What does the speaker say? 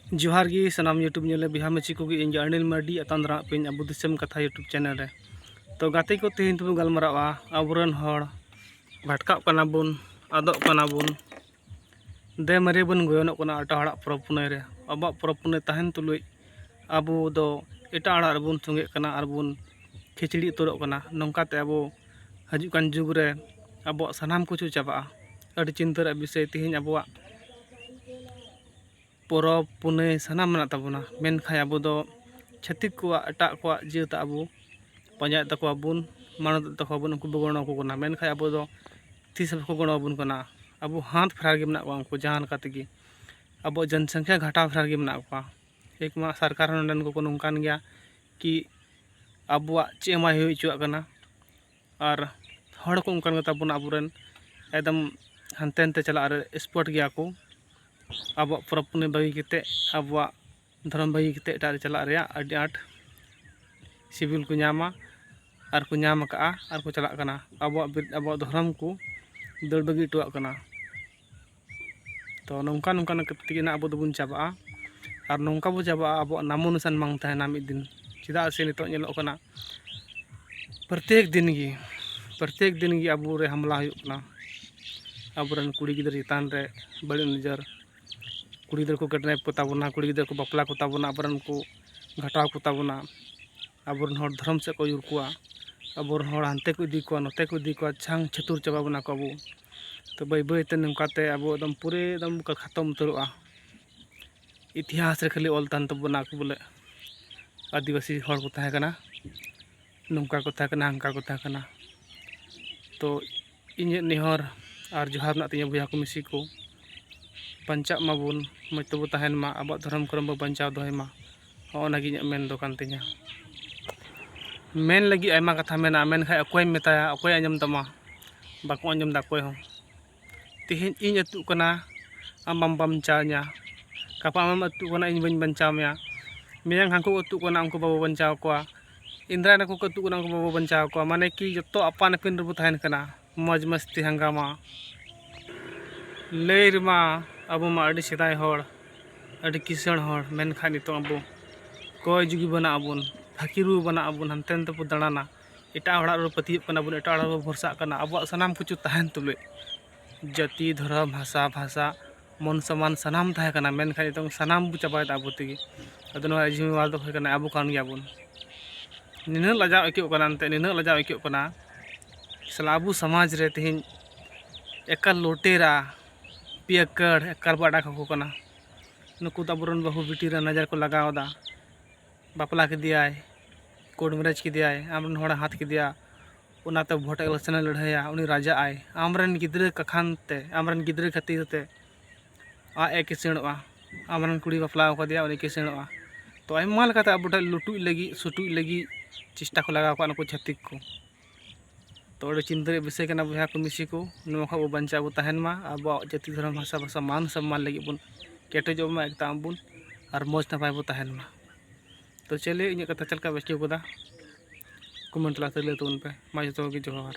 जोहार गी सनाम यूट्यूब नेले बिहा मची को इन अनिल मार्डी अतंद्रा पिन अबु दिसम कथा यूट्यूब चैनल रे तो गाते को तेहन तुम गलमरावा अबरन हड़ भटका कना बुन आदोग कना बुन दे मरे बन गोयनोग कना एटा हड़ा परब पुनय रे अब परब पुनय तहन तुलुय अबु दो एटा हड़ा रबुन संगे कना आर बुन खिचड़ी उतरोग कना नोंकाते अबु हजू कान जुग रे अब सनाम कुछ चाबा अड़ी चिंता विषय तेहन अब परब पुनय सानाम मना तबना मेनखाय अब दो छतिक को एटा को जेता अब पंजाय तको बुन मानद तको बुन उनको बगणो को कना मेनखाय अब दो तीस को गणो बुन कना अब हाथ फरार गे मना को उनको जहान कातगी अब जनसंख्या घाटा फरार गे मना को एक मा सरकार नंदन को नोंकान गया कि अब चेमा होई चुआ कना और हड़ को उनकान गता बुन अबुरन एकदम हनते हनते चला रे स्पॉट गया को अब परब पुनय बगी किते अब धर्म बगी किते एटा चला रे अडी आट सिविल को नामा और को नाम का और को चला कना अब धर्म को दड़ बगी टुआ कना तो नौका नौका ना अब दोबुन चाबा और नौका बो चाबा अब नामो निशान मांग तहना मिद दिन चेदा से नितो नेलो कना प्रत्येक दिन गी अब रे हमला हुयुग कना अबरन कुड़ी गिदर चितान रे बड़ी नजर कुड़ी गिदर को किडनैप को ताबना कुड़ी गिदर को बपला को ताबना अबरन को घटाव को ताबना अबरन हर धर्म से को युरकुआ अबरन हर हानते को इदी को नते को इदी को छांग छतुर चाबा बना को अब तो बै बै ते नंकाते अब एकदम पूरे एकदम खत्म उतरवा इतिहास रे खाली ऑल तान तबना को बोले आदिवासी हर को तहे कना नौका को तहे कना हंका को तहे कना तो इᱧ निहर और जोहार ना तिया बुया को मिसी को पंचा माबुन मज तबु तहन मा अब धर्म करम बचाव दोहे मा हो नागी मेन दो कान तिया मेन लगी आयमा कथा मेना मेन खाय अकोय मेताया अकोय आंजम तमा बाको आंजम दा कोय हो तिहिन इñ अतु कना आम बम बचाव냐 कापा आम अतु कना इñ बन बचाव मेया मेयang हांको अतु कना उनको बाबो बचाव कोआ इंद्रा ने को अतु कना उनको बाबो बचाव कोआ माने कि जतो अपन अपिन रबु तहन कना मौज मस्ती हंगामा लेर मा अब मा अड़ी सेदाय हड़ अड़ी किसण हड़ मेनखा नितो अब कोय जुगी बना अबुन फकीरू बना अबुन हनतेन तबु दाड़ाना एटा हड़ा रो पतिय कना बुन एटा हड़ा रो भरसा कना अब सनाम कुछ तहन तुले जाति धर्म भाषा मन सम्मान सनाम तहे कना मेनखा नितो सनाम बु चाबाय अबु तेगी अदनो जिम्मेवार दो कना अबु कान गया बुन निन लजाव एकियो कना अंते निन लजाव एकियो कना सलाबु समाज रे तेहिन एकल लोटेरा पियकड़ एकल बाडा को कना नुकु तबरन बहु बिटी रे नजर को लगावदा बापला के दियाय कोड मैरेज के दियाय आमरन होड़ा हाथ के दिया उनाते भोट इलेक्शन लड़ाया उनी राजा आय आमरन गिद्रे कखानते आमरन गिद्रे खातिर ते आ एक सेणवा आमरन कुड़ी बापला को दिया उनी के सेणवा तो आयमा लकाते अबुटा लुटुई लगी सुटुई लगी चेष्टा को लगाव का नुकु छतिक को तो चिंता विषय कना बुया को मिसी को नोखा बो बंचा बो तहन मा अब जाति धर्म भाषा मान सम्मान लगी बुन केटेजो मा एकदम बुन और मौज नपाय बो तहन मा तो चले इन कथा चलका बेचो कोदा कमेंट ला ले तो उन पे मा जतो के जोहार।